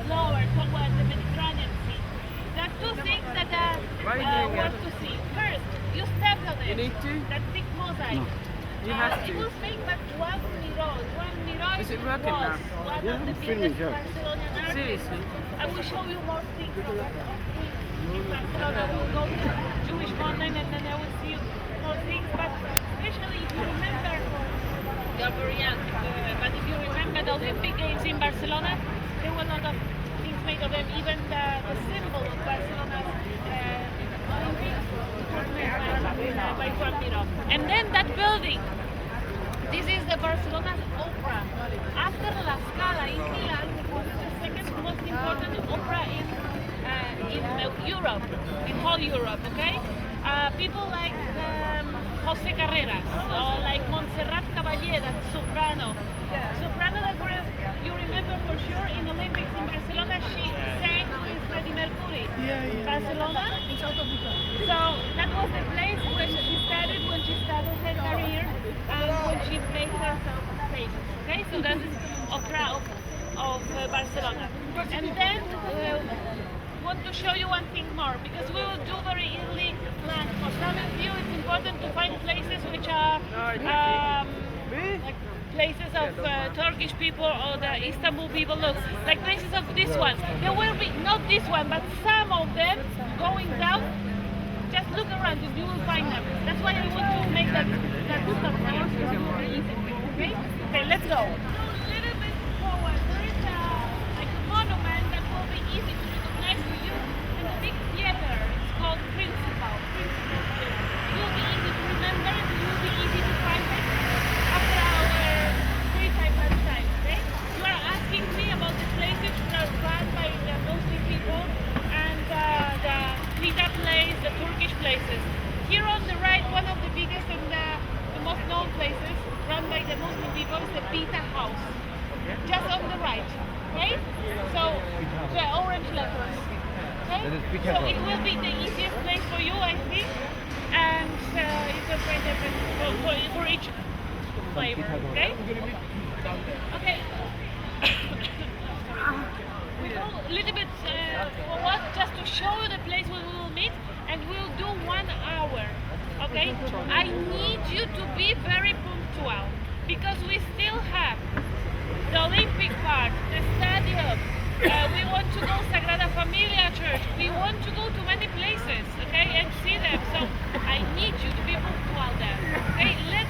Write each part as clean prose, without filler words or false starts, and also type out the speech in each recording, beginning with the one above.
lower toward the Mediterranean Sea. There are two things that are worth to see. First, you step on it. You need to? That thick mosaic. You have It to. was made by Juan Miró. Juan Miró Is it working was now? one Yeah, of the I'm filming, biggest yeah. Barcelonian artists. Seriously? I will show you more things in Barcelona. I will go to Jewish Mountain and then I will see you more things. But especially if you remember, you're very young, but if you remember the Olympic Games in Barcelona, there were a lot of things made of them. Even the symbol of Barcelona's Olympics was made by Juan Miró. And then that building. This is the Barcelona's opera. After La Scala in Milan, was the second most important opera in Europe, in whole Europe, okay? People like José Carreras, or like Montserrat Caballé, that's soprano. Soprano that you remember for sure in Olympics in Barcelona, she sang with Freddie Mercury. Barcelona. So that was the place where she started her career and when she made herself famous. Okay, so that is opera of Barcelona. And then want to show you one thing more because we will do very easily planned. For some of you, it's important to find places which are like places of Turkish people or the Istanbul people. Look, like places of this one. There will be not this one, but some of them going down. Just look around, you will find them. That's why I want to make that stuff now. So it's very easy. Okay? Okay, let's go. A little bit forward. There is like a monument that will be easy to recognize for you. And the big theater. It's called Principal. Theater. It will be easy to remember. It will be easy to find it after our free time last time. Okay? You are asking me about the places that are run by the Muslim people and the Pita place, the Turkish places. Here on the right, one of the biggest and the most known places run by the Muslim people is the Pita house. Just on the right. Okay? So the orange letters. Okay? So it will be the easiest place for you, I think. And you can find it for each flavor. Okay? Okay. We go a little bit forward just to show you the place where we will meet, and we'll do 1 hour. Okay? I need you to be very punctual because we still have the Olympic Park, the stadium. We want to go Sagrada Familia Church. We want to go to many places, okay, and see them. So I need you to be punctual there. Okay? Let's.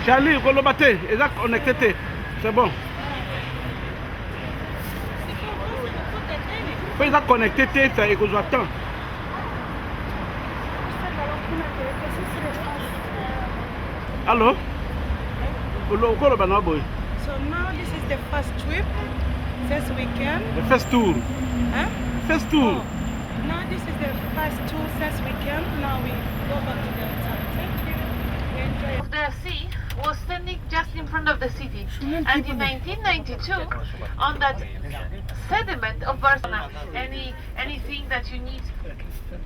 Charlie, Golobate, est là connecté. C'est bon. Fais ça connecté, ça et que j'attends. Allô? So now this is the first trip, first weekend. The first tour. Huh? First tour. Oh, now this is the first tour, first weekend. Now we go back to the hotel. Thank you. We enjoy. The sea was standing just in front of the city, and in 1992, on that sediment of Barcelona, anything that you need,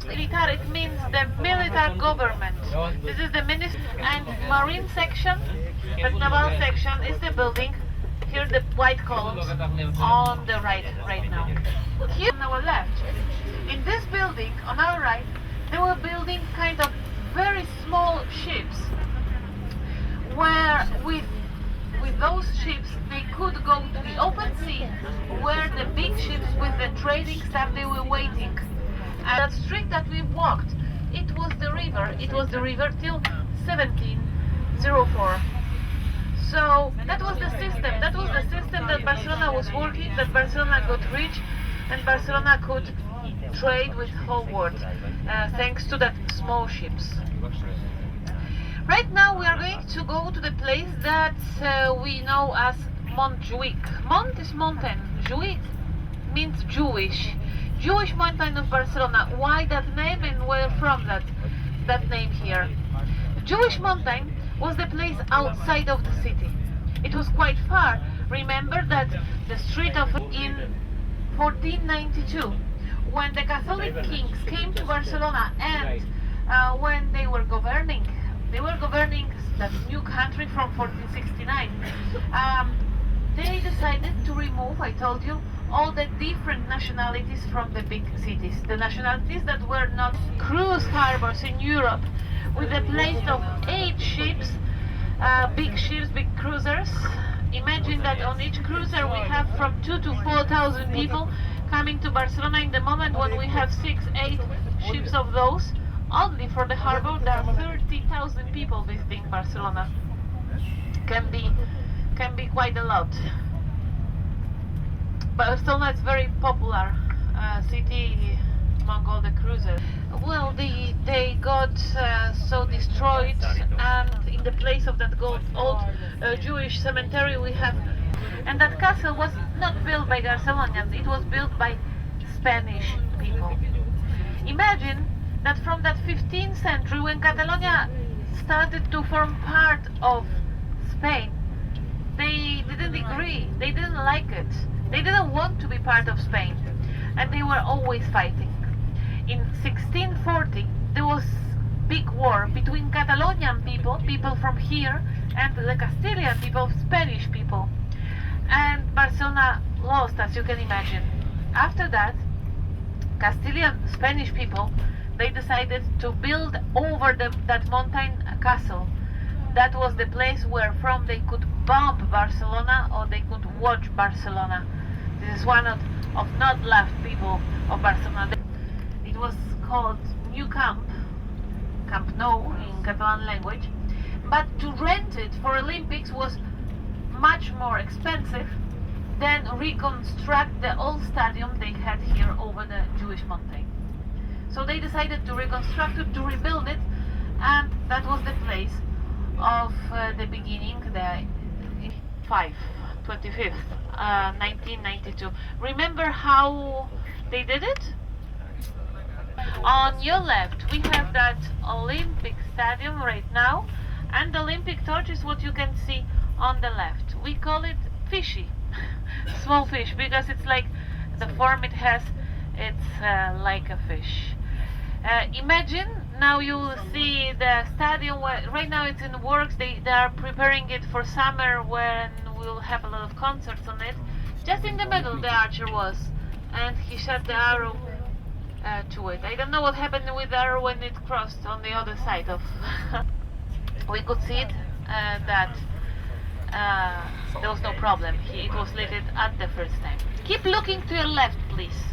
militar, it means the military government. This is the ministry and marine section, but naval section is the building Here the white columns on the right now. Here on our left, in this building on our right, they were building kind of very small ships where with those ships they could go to the open sea where the big ships with the trading stuff they were waiting. And that street that we walked, it was the river till 1704. So that was the system. That was the system that Barcelona was working, that Barcelona got rich, and Barcelona could trade with whole world thanks to that small ships. Right now we are going to go to the place that we know as Montjuic. Mont is mountain, Juic means Jewish. Jewish mountain of Barcelona. Why that name and where from that name here? Jewish mountain was the place outside of the city. It was quite far. Remember that the street of in 1492, when the Catholic kings came to Barcelona and when they were governing that new country from 1469. They decided to remove, I told you, all the different nationalities from the big cities. The nationalities that were not cruise harbors in Europe, with a place of 8 ships, big cruisers. Imagine that on each cruiser we have from 2,000 to 4,000 people coming to Barcelona. In the moment when we have 6-8 ships of those, only for the harbor there are 30,000 people visiting Barcelona. Can be quite a lot. Barcelona is very popular city among all the cruisers. Well, they got so destroyed, and in the place of that old Jewish cemetery we have, and that castle was not built by Barcelonians, it was built by Spanish people. Imagine that from that 15th century, when Catalonia started to form part of Spain, they didn't agree, they didn't like it, they didn't want to be part of Spain, and they were always fighting. In 1640, there was big war between Catalonian people from here, and the Castilian people, Spanish people, and Barcelona lost, as you can imagine. After that, Castilian Spanish people, they decided to build over that mountain castle. That was the place where from they could bomb Barcelona or they could watch Barcelona. This is one of not left people of Barcelona. It was called New Camp Nou in Catalan language, but to rent it for Olympics was much more expensive than reconstruct the old stadium they had here over the Jewish mountain. So they decided to reconstruct it, to rebuild it, and that was the place of the beginning, the 25th, 1992. Remember how they did it? On your left, we have that Olympic stadium right now, and the Olympic torch is what you can see on the left. We call it fishy, small fish, because it's like the form it has, it's like a fish. Imagine now you will see the stadium where right now it's in works. They are preparing it for summer when we'll have a lot of concerts on it. Just in the middle the archer was, and he shot the arrow to it. I don't know what happened with the arrow when it crossed on the other side of we could see it that there was no problem. It was lit at the first time. Keep looking to your left, please.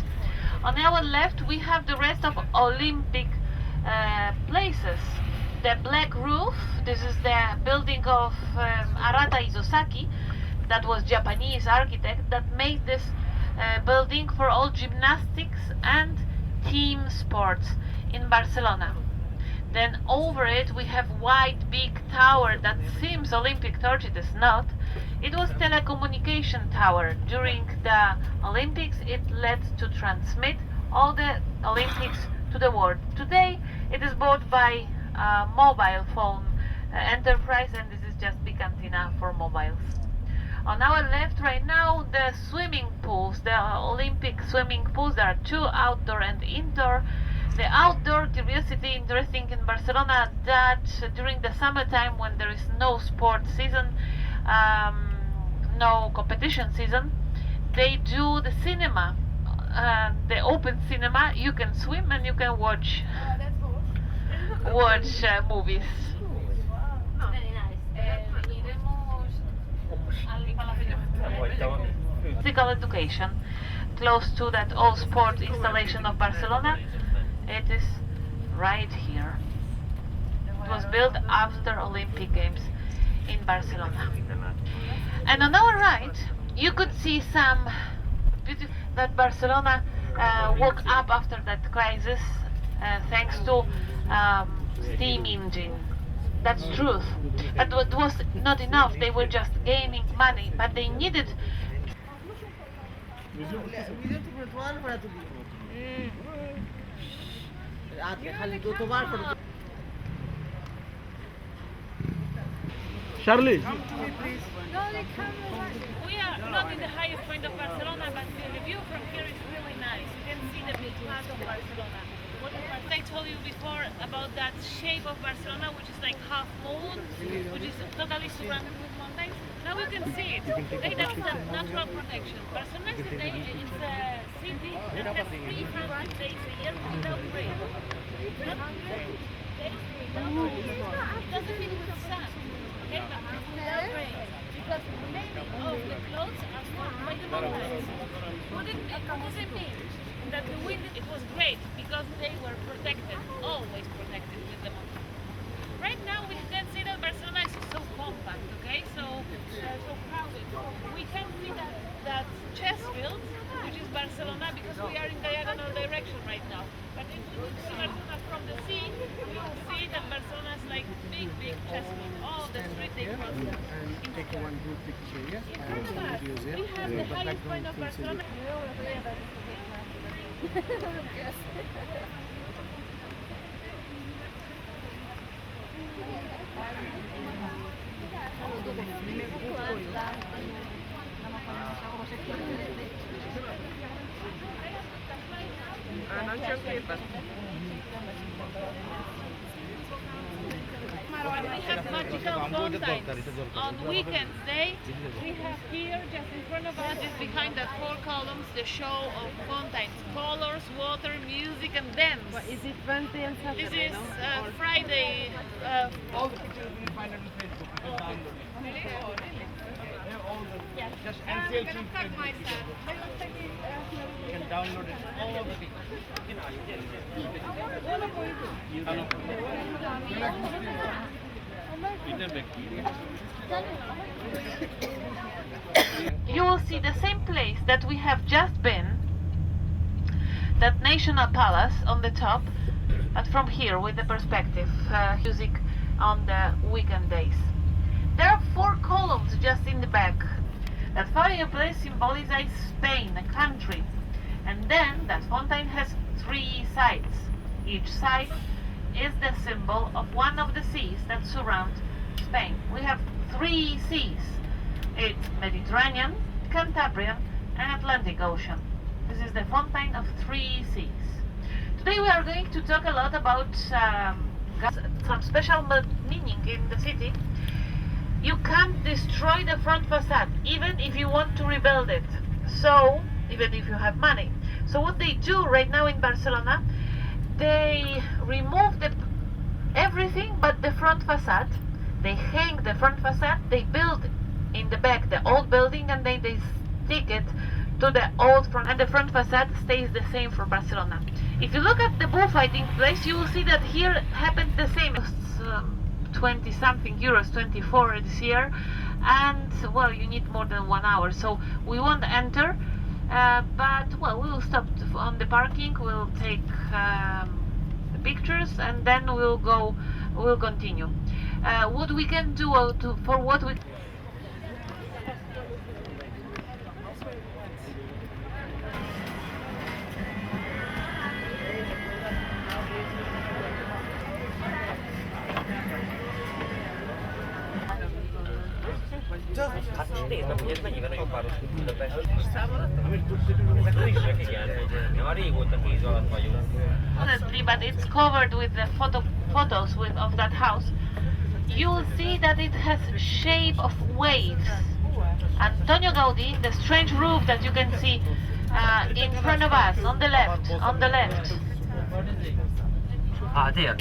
On our left we have the rest of Olympic places. The black roof, this is the building of Arata Isozaki, that was Japanese architect that made this building for all gymnastics and team sports in Barcelona. Then over it we have white big tower that seems Olympic torch, it is not. It was telecommunication tower. During the Olympics it led to transmit all the Olympics to the world. Today it is bought by mobile phone enterprise, and this is just big antenna for mobiles. On our left right now the swimming pools, the Olympic swimming pools. There are 2, outdoor and indoor. The outdoor curiosity interesting in Barcelona that during the summertime when there is no sport season, no competition season, they do the cinema, the open cinema. You can swim and you can watch movies. Physical education, close to that old sport installation of Barcelona. It is right here. It was built after Olympic Games in Barcelona. And on our right, you could see some beauty that Barcelona woke up after that crisis thanks to steam engine. That's truth. But it was not enough. They were just gaining money, but they needed. Charlie. We are not in the highest point of Barcelona, but the view from here is really nice. You can see the big part of Barcelona. What I told you before about that shape of Barcelona, which is like half moon, which is totally surrounded with mountains. Now you can see it. That's the natural protection. Barcelona is a city that has 300 days a year without rain. Not rain. It doesn't mean with sun. Okay, but without rain. Because many of the clothes are stored by the mountains. What does it mean? That the wind, it was great because they were protected, always protected with the mountain. Right now we can see that Barcelona is so compact, okay, so crowded. We can see that chess field, which is Barcelona, because we are in diagonal direction right now. But if we see Barcelona from the sea, we will see that Barcelona is like big chess field. All the street they cross. Take one group picture, yeah? In front of us, we have the highest point of Barcelona. Yes. We have magical fountains. On weekends, we have here, just in front of us, just behind the 4 columns, the show of fountains. Colors, water, music, and dance. Is it Wednesday and Saturday? This is Friday. All the pictures you can find on Facebook. You can download it. Yes. Just NCL Tours Trips. You can download it. All the pictures. You will see the same place that we have just been, that National Palace on the top, but from here with the perspective, music on the weekend days. There are 4 columns just in the back. That fireplace symbolizes Spain, a country, and then that fountain has 3 sides. Each side is the symbol of one of the seas that surround Spain. We have 3 seas. It's Mediterranean, Cantabrian, and Atlantic Ocean. This is the fountain of 3 seas. Today we are going to talk a lot about some special meaning in the city. You can't destroy the front facade, even if you want to rebuild it. So, even if you have money. So what they do right now in Barcelona, they remove everything but the front facade. They hang the front facade, they build in the back the old building, and then they stick it to the old front, and the front facade stays the same for Barcelona. If you look at the bullfighting place, you will see that here happens the same. 20 something euros, 24 this year, and well, you need more than 1 hour, so we won't enter, but well, we will stop on the parking, we'll take the pictures, and then we'll continue. What we can do for what we honestly, but it's covered with the photos of that house. You will see that it has shape of waves. Antonio Gaudí, the strange roof that you can see in front of us, on the left, Ah, there.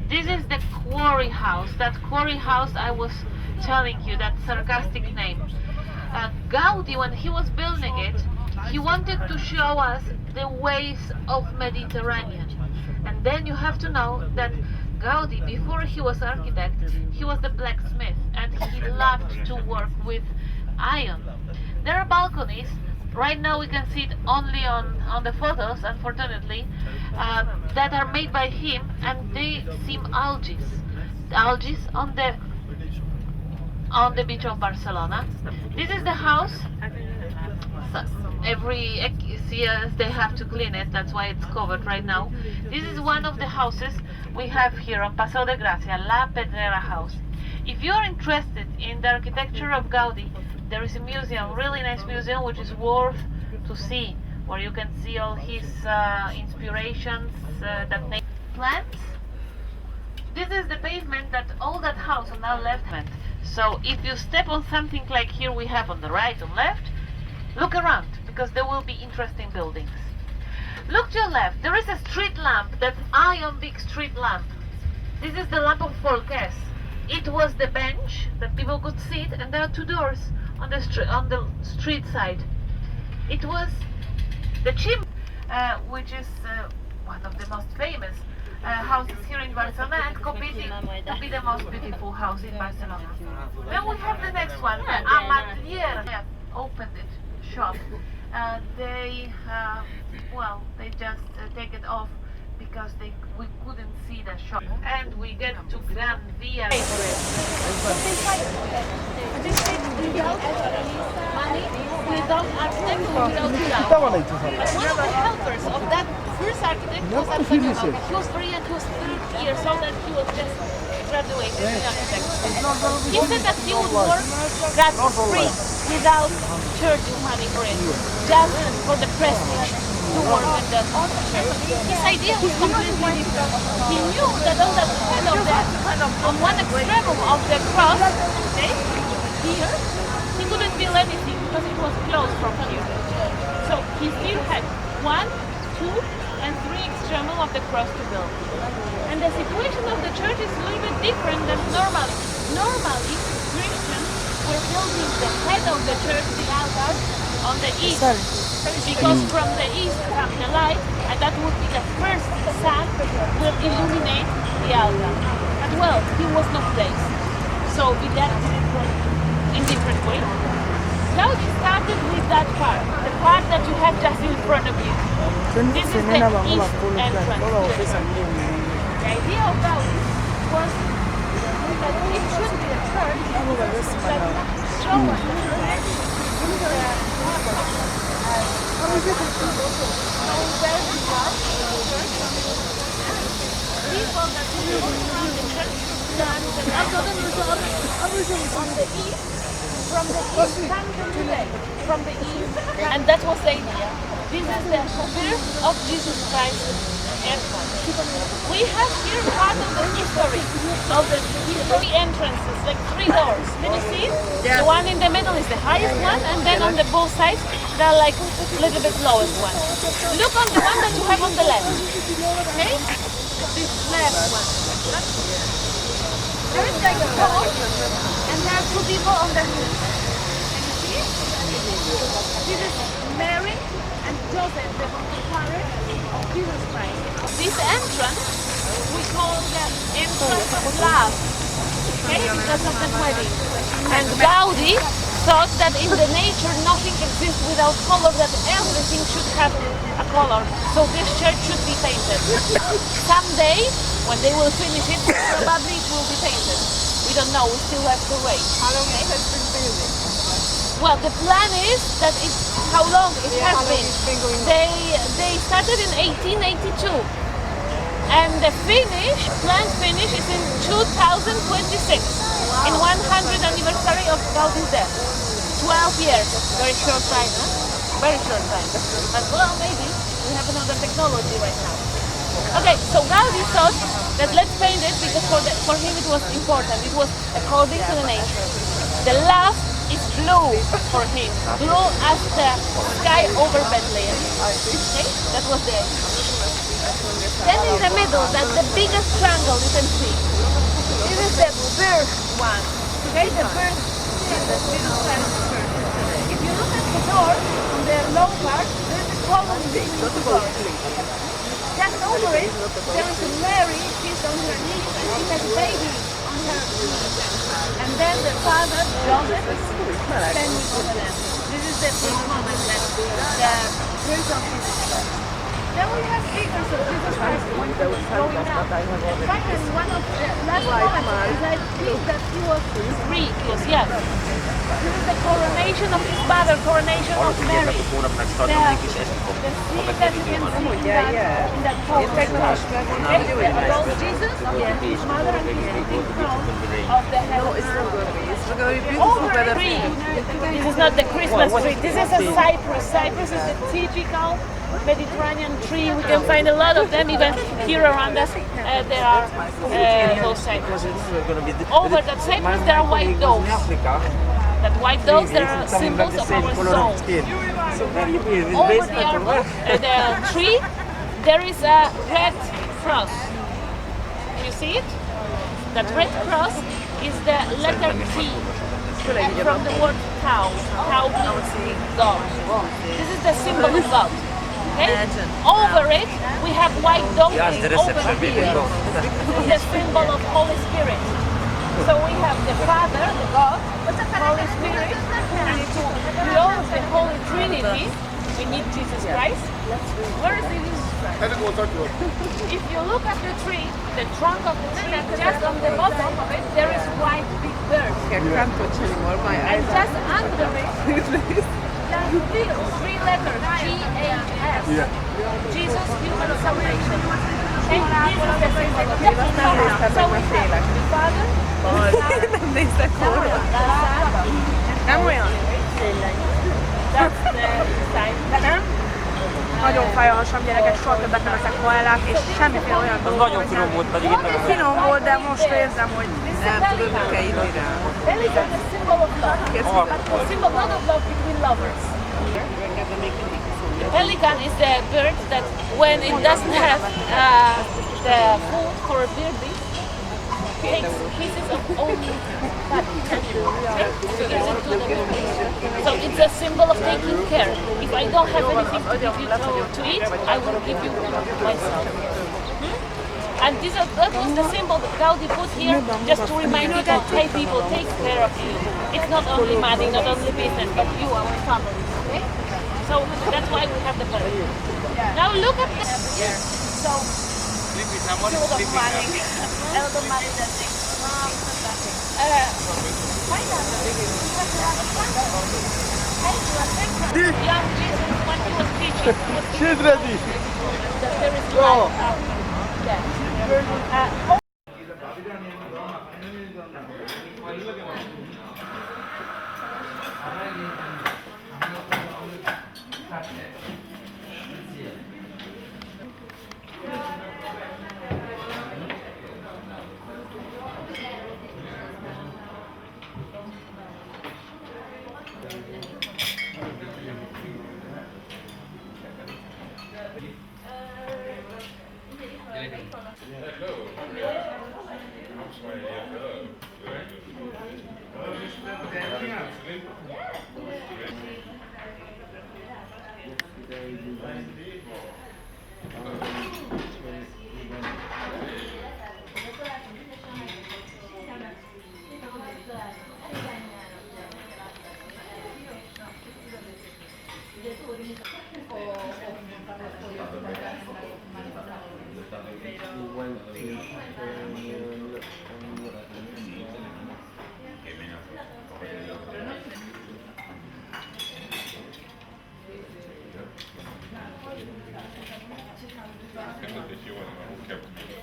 This is the quarry house. That quarry house I was telling you, that sarcastic name. Gaudi, when he was building it, he wanted to show us the ways of Mediterranean. And then you have to know that Gaudi, before he was architect, he was the blacksmith, and he loved to work with iron. There are balconies. Right now we can see it only on the photos, unfortunately, that are made by him, and they seem algae on the beach of Barcelona. This is the house. So every year they have to clean it, that's why it's covered right now. This is one of the houses we have here on Paseo de Gracia, La Pedrera house. If you're interested in the architecture of Gaudi, there is a museum, really nice museum, which is worth to see, where you can see all his inspirations that make plants. This is the pavement that all that house on our left hand. So if you step on something like here we have on the right and left, look around, because there will be interesting buildings. Look to your left, there is a street lamp, that iambic street lamp. This is the lamp of Folquez. It was the bench that people could sit, and there are two doors on the street side. It was the chimney, which is one of the most famous houses here in Barcelona, and competing to be the most beautiful house in Barcelona. Then we have the next one, the Amatlier. They opened it, shop. They just take it off because we couldn't see the shop. And we get to Gran Via. Money without architect, without cloud. But one of the helpers of that first architect was Antonio Gaudí. He was very young, he was 30 years old, and he was just graduated in architecture. He said that he would work gratis, free, without charging money for it, just for the prestige to work in the church. His idea was completely different. He knew that on the head of on one extreme of the cross, okay, here, he couldn't build anything because it was closed from here. So he still had 1, 2, and 3 extremum of the cross to build. And the situation of the church is a little bit different than normally. Normally, Christians were building the head of the church, the altar, on the east. Because from the east comes the light, and that would be the first sun will illuminate the altar. But well, he was no place. So we got in different way. Gaudi started with that part, the part that you have just in front of you. This is the east entrance. The idea of Gaudi was that it should be a church that show us the people that live around the church on the east, from the east, from the east, and that was the idea. This is the birth of Jesus Christ. We have here part of the history of the 3 entrances, like 3 doors. Can you see? The one in the middle is the highest one, and then on the both sides there are like a little bit lowest one. Look on the one that you have on the left. Okay? This left one. There is like a door, and there are 2 people on the roof. Can you see? This is Mary and Joseph, the father of Jesus Christ. This entrance we call the entrance of love, okay, because of the wedding. And Gaudi thought that in the nature nothing exists without color, that everything should have a color. So this church should be painted. Someday, when they will finish it, probably it will be painted. We don't know, we still have to wait. How long it has been building? Well, the plan is that how long it has been. They started in 1882. And the planned finish is in 2026, in 100th anniversary of Gaudi's death. 12 years, very short time, huh? Very short time. But well, maybe we have another technology right now. Okay, so Gaudi thought that let's paint it because for him it was important. It was according to the nature. The love is blue for him. Blue as the sky over Bethlehem. Okay? That was the idea. Then in the middle, that's the biggest triangle you can see. This is the birth one. Okay, the birth. If you look at the door on the low part, there's a column between the doors. Just over it, there is a Mary. She's on her knees and she has a baby on her knees. And then the father, Joseph, is standing over them. This is the big moment that the birth of Jesus Christ. Then we have figures of Jesus Christ going out. Finally, one of the last moments is I think that he was Greek, yes. This is the coronation of his mother, coronation of Mary. The scene that you can see in that photo. Okay, about Jesus, his mother and his baby crown of the heavens. Over the tree. This is not the Christmas tree. This is a cypress. Cypress is the typical Mediterranean tree. We can find a lot of them even here around us. There are those cypresses. Over that cypress there are white doves. That white doves, there are symbols of our soul. Over the tree there is a red cross. You see it? That red cross is the letter T. And from the word tau. Tau means God. This is the symbol of God. Okay? Over it, we have white doves over here. This is the symbol of Holy Spirit. So we have the Father, the God, Holy Spirit, and to close the Holy Trinity, we need Jesus Christ. Where is Jesus Christ? If you look at the tree, the trunk of the tree, just on the bottom of it, there is white big bird. And just under it, three letters, G-A-S. Jesus, human salvation. And Jesus is the symbol of God. So we have the Father, Nem néztek volna. Nem olyan? that's the sign. De nem? Nagyon fájalmasan gyerekek, soha többet nem eszek koellát, és semmiféle olyan dolog. Az nagyon finom volt, pedig itt Finom volt, de most érzem, hogy Nem tudod, hogy kell írni rá. Pelican is a symbol of love. But a symbol not of love between lovers. Pelican is the bird that when it doesn't have the food for a birdie, takes pieces of own body and gives it to the birdie. So it's a symbol of taking care. If I don't have anything to give you to eat, I will give you myself. And that was the symbol that Gaudi put here just to remind people, hey people, take care of you. It's not only money, not only business, but you, our family. Okay? So that's why we have the bird. Now look at this. So, a lot of money. A lot of money that thing. Young Jesus, when he was teaching, She's ready. that there is life out there. If you want,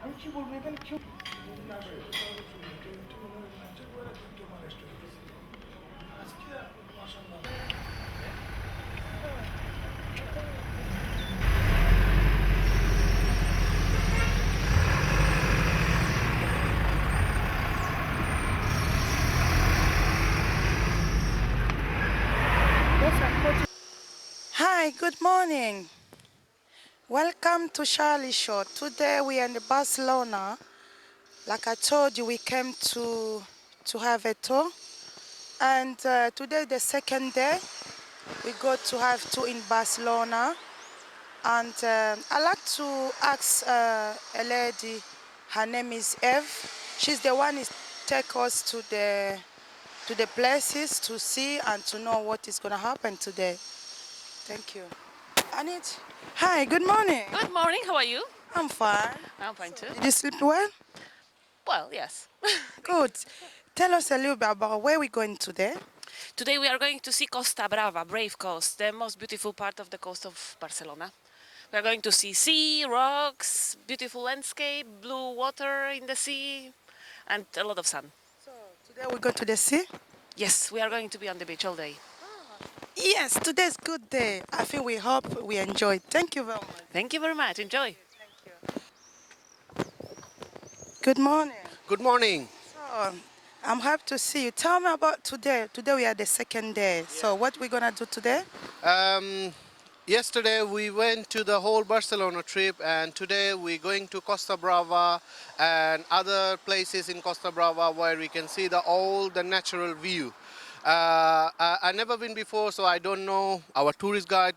আমি কি বলবো এখানে কেউ Hi, good morning. Welcome to Charlie Shore. Today we are in Barcelona. Like I told you, we came to have a tour. And today the second day. We go to have tour in Barcelona. And I like to ask a lady. Her name is Eve. She's the one who take us to the places to see and to know what is going to happen today. Thank you. Anit. Hi, good morning. Good morning, how are you? I'm fine. I'm fine too. Did you sleep well? Well, yes. Good. Tell us a little bit about where we're going today. Today we are going to see Costa Brava, Brave Coast, the most beautiful part of the coast of Barcelona. We are going to see sea, rocks, beautiful landscape, blue water in the sea, and a lot of sun. So today we go to the sea? Yes, we are going to be on the beach all day. Yes, today's good day. I think we hope we enjoy. Thank you very much. Thank you very much. Enjoy. Good morning. Good morning. So I'm happy to see you. Tell me about today. Today we are the second day. So what we gonna do today? Yesterday we went to the whole Barcelona trip, and today we're going to Costa Brava and other places in Costa Brava where we can see all the natural view. I never been before, so I don't know. Our tourist guide